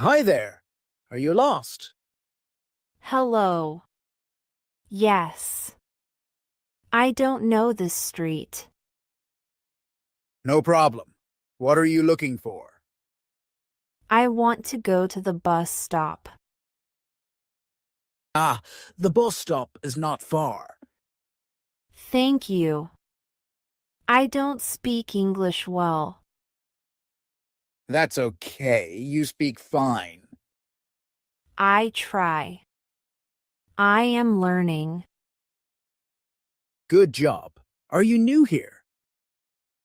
Hi there. Are you lost? Hello. Yes. I don't know this street. No problem. What are you looking for? I want to go to the bus stop. Ah, the bus stop is not far. Thank you. I don't speak English well. That's okay. You speak fine. I try. I am learning. Good job. Are you new here?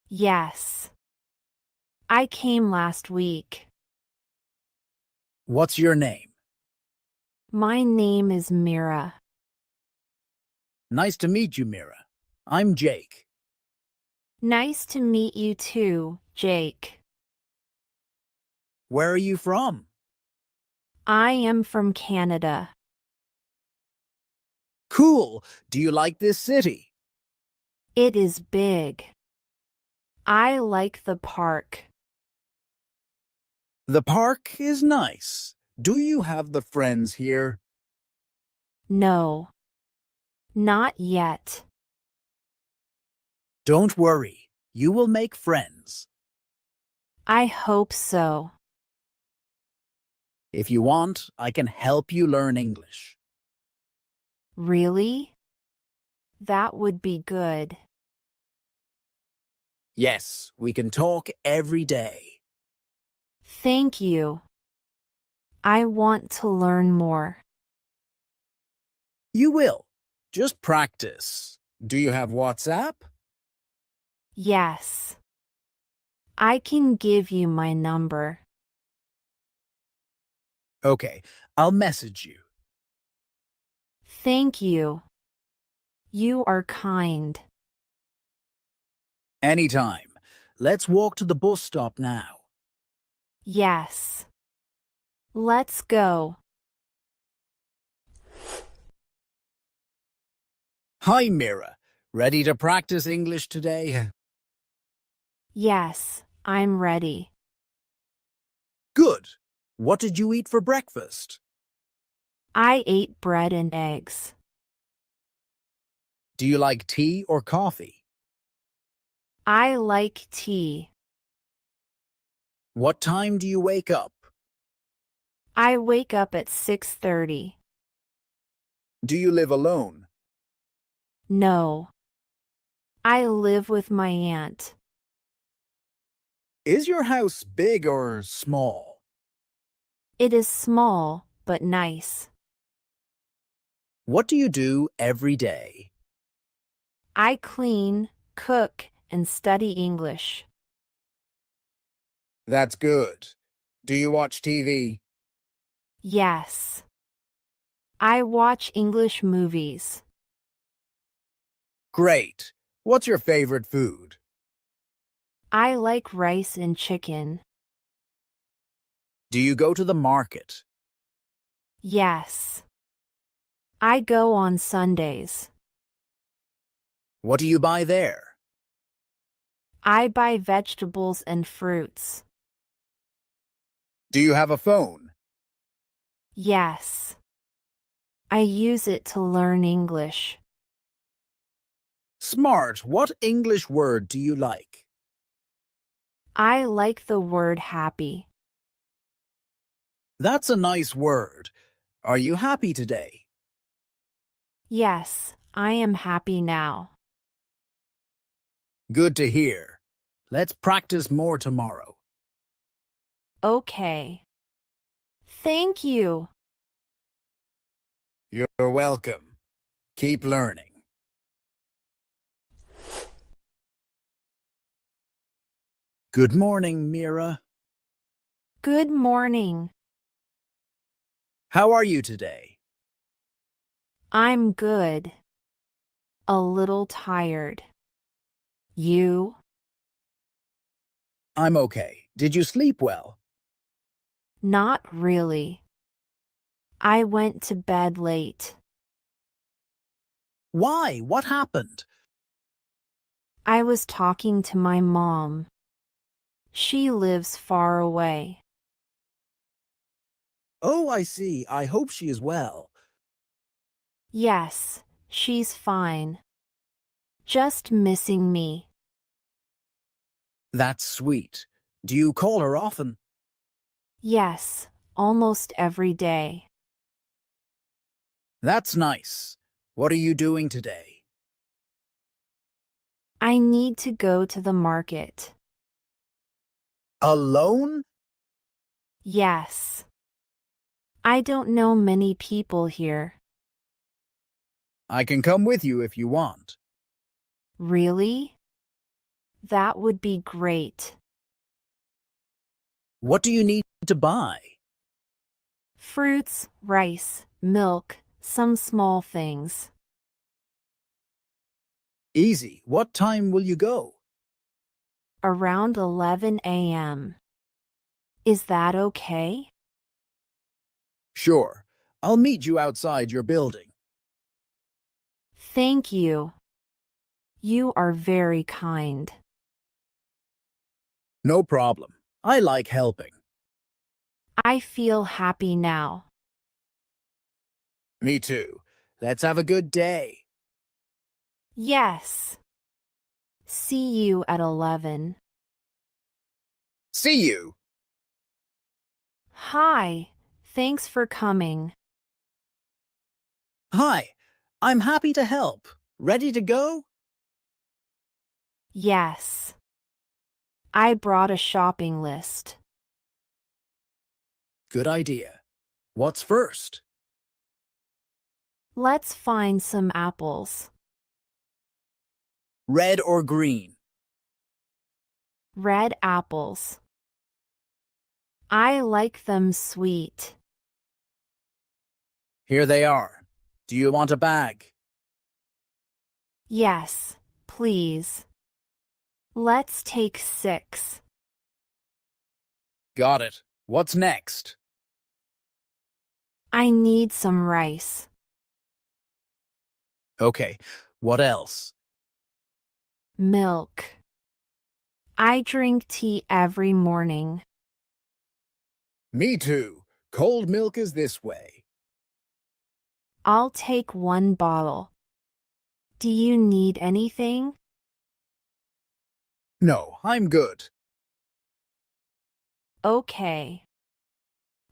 Yes. I came last week. What's your name? My name is Mira. Nice to meet you, Mira. I'm Jake. Nice to meet you too, Jake. Where are you from? I am from Canada. Cool. Do you like this city? It is big. I like the park. The park is nice. Do you have the friends here? No, not yet. Don't worry. You will make friends. I hope so. If you want, I can help you learn English. Really? That would be good. Yes, we can talk every day. Thank you. I want to learn more. You will. Just practice. Do you have WhatsApp? Yes. I can give you my number. Okay, I'll message you. Thank you. You are kind. Anytime. Let's walk to the bus stop now. Yes. Let's go. Hi, Mira. Ready to practice English today? Yes, I'm ready. Good. What did you eat for breakfast? I ate bread and eggs. Do you like tea or coffee? I like tea. What time do you wake up? I wake up at 6:30. Do you live alone? No. I live with my aunt. Is your house big or small? It is small, but nice. What do you do every day? I clean, cook, and study English. That's good. Do you watch TV? Yes. I watch English movies. Great. What's your favorite food? I like rice and chicken. Do you go to the market? Yes. I go on Sundays. What do you buy there? I buy vegetables and fruits. Do you have a phone? Yes. I use it to learn English. Smart. What English word do you like? I like the word happy. That's a nice word. Are you happy today? Yes, I am happy now. Good to hear. Let's practice more tomorrow. Okay. Thank you. You're welcome. Keep learning. Good morning, Mira. Good morning. How are you today? I'm good. A little tired. You? I'm okay. Did you sleep well? Not really. I went to bed late. Why? What happened? I was talking to my mom. She lives far away. Oh, I see. I hope she is well. Yes, she's fine. Just missing me. That's sweet. Do you call her often? Yes, almost every day. That's nice. What are you doing today? I need to go to the market. Alone? Yes. I don't know many people here. I can come with you if you want. Really? That would be great. What do you need to buy? Fruits, rice, milk, some small things. Easy. What time will you go? Around 11 a.m. Is that okay? Sure. I'll meet you outside your building. Thank you. You are very kind. No problem. I like helping. I feel happy now. Me too. Let's have a good day. Yes. See you at 11. See you. Hi. Thanks for coming. Hi, I'm happy to help. Ready to go? Yes. I brought a shopping list. Good idea. What's first? Let's find some apples. Red or green? Red apples. I like them sweet. Here they are. Do you want a bag? Yes, please. Let's take 6. Got it. What's next? I need some rice. Okay. What else? Milk. I drink tea every morning. Me too. Cold milk is this way. I'll take 1 bottle. Do you need anything? No, I'm good. Okay.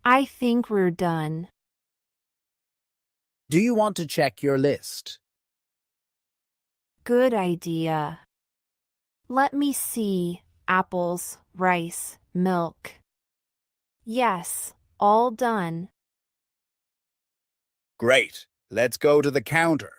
I think we're done. Do you want to check your list? Good idea. Let me see. Apples, rice, milk. Yes, all done. Great. Let's go to the counter.